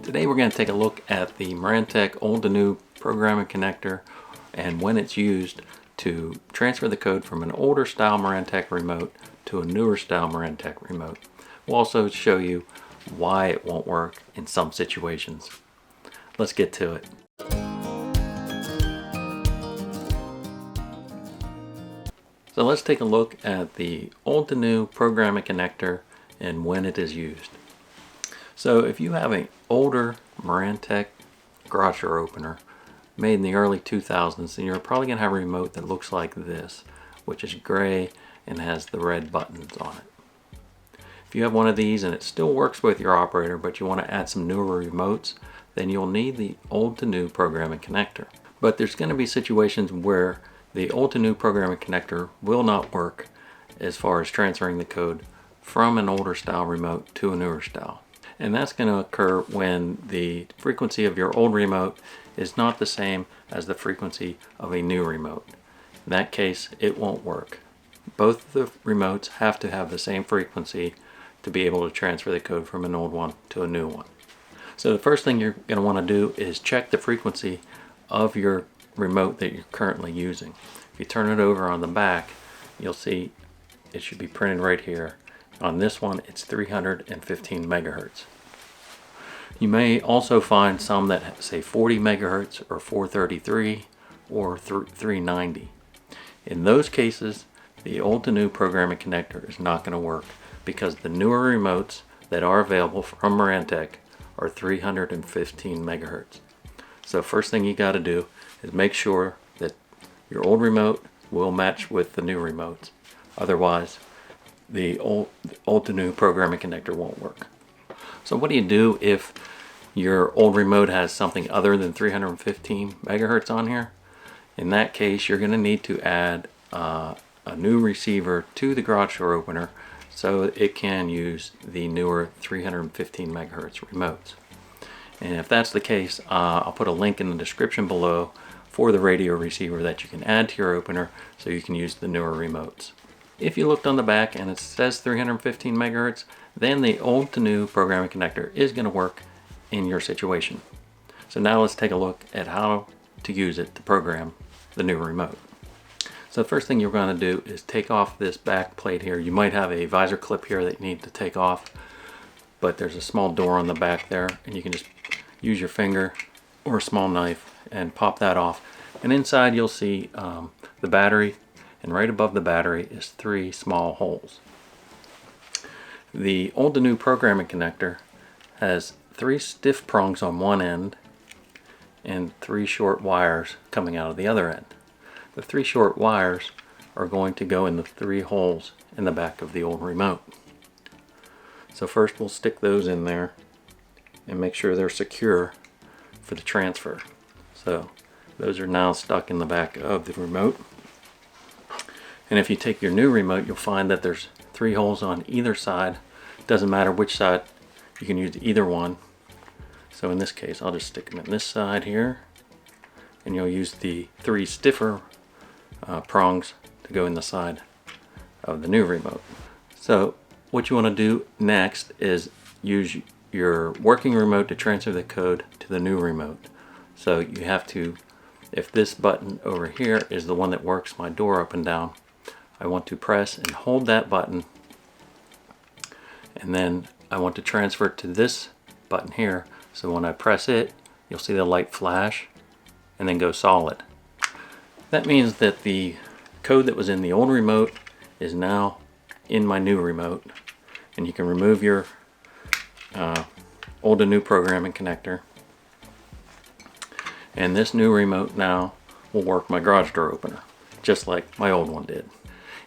Today we're going to take a look at the Marantec old to new programming connector and when it's used to transfer the code from an older style Marantec remote to a newer style Marantec remote. We'll also show you why it won't work in some situations. Let's get to it. So let's take a look at the old to new programming connector and when it is used. So if you have an older Marantec garage door opener made in the early 2000s, then you're probably going to have a remote that looks like this, which is gray and has the red buttons on it. If you have one of these and it still works with your operator, but you want to add some newer remotes, then you'll need the old to new programming connector. But there's going to be situations where the old to new programming connector will not work as far as transferring the code from an older style remote to a newer style. And that's going to occur when the frequency of your old remote is not the same as the frequency of a new remote. In that case, it won't work. Both the remotes have to have the same frequency to be able to transfer the code from an old one to a new one. So the first thing you're going to want to do is check the frequency of your remote that you're currently using. If you turn it over on the back, you'll see it should be printed right here. On this one, it's 315 megahertz. You may also find some that say 40 megahertz or 433 or 390. In those cases, the old to new programming connector is not going to work because the newer remotes that are available from Marantec are 315 megahertz. So first thing you got to do is make sure that your old remote will match with the new remotes. Otherwise, the old to new programming connector won't work. So what do you do if your old remote has something other than 315 megahertz on here? In that case, you're going to need to add a new receiver to the garage door opener so it can use the newer 315 megahertz remotes. And if that's the case, I'll put a link in the description below for the radio receiver that you can add to your opener so you can use the newer remotes. If you looked on the back and it says 315 megahertz, then the old to new programming connector is going to work in your situation. So now let's take a look at how to use it to program the new remote. So the first thing you're going to do is take off this back plate here. You might have a visor clip here that you need to take off, but there's a small door on the back there and you can just use your finger or a small knife and pop that off. And inside you'll see the battery, and right above the battery is 3 small holes. The old to new programming connector has 3 stiff prongs on one end and 3 short wires coming out of the other end. The 3 short wires are going to go in the 3 holes in the back of the old remote. So first we'll stick those in there and make sure they're secure for the transfer. So those are now stuck in the back of the remote. And if you take your new remote, you'll find that there's 3 holes on either side. Doesn't matter which side, you can use either one. So in this case, I'll just stick them in this side here, and you'll use the 3 stiffer prongs to go in the side of the new remote. So what you want to do next is use your working remote to transfer the code to the new remote. So you have to, if this button over here is the one that works my door up and down, I want to press and hold that button, and then I want to transfer it to this button here. So when I press it, you'll see the light flash and then go solid. That means that the code that was in the old remote is now in my new remote, and you can remove your old to new programming connector, and this new remote now will work my garage door opener just like my old one did.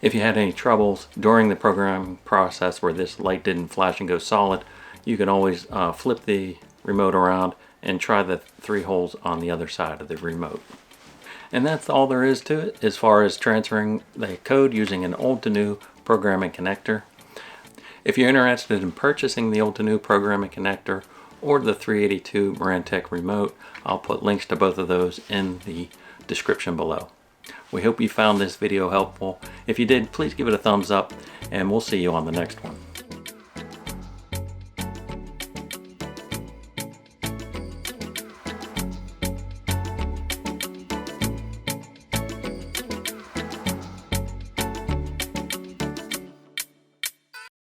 If you had any troubles during the programming process where this light didn't flash and go solid, you can always flip the remote around and try the 3 holes on the other side of the remote. And that's all there is to it as far as transferring the code using an old to new programming connector. If you're interested in purchasing the old to new programming connector or the 382 Marantec remote, I'll put links to both of those in the description below. We hope you found this video helpful. If you did, please give it a thumbs up, and we'll see you on the next one.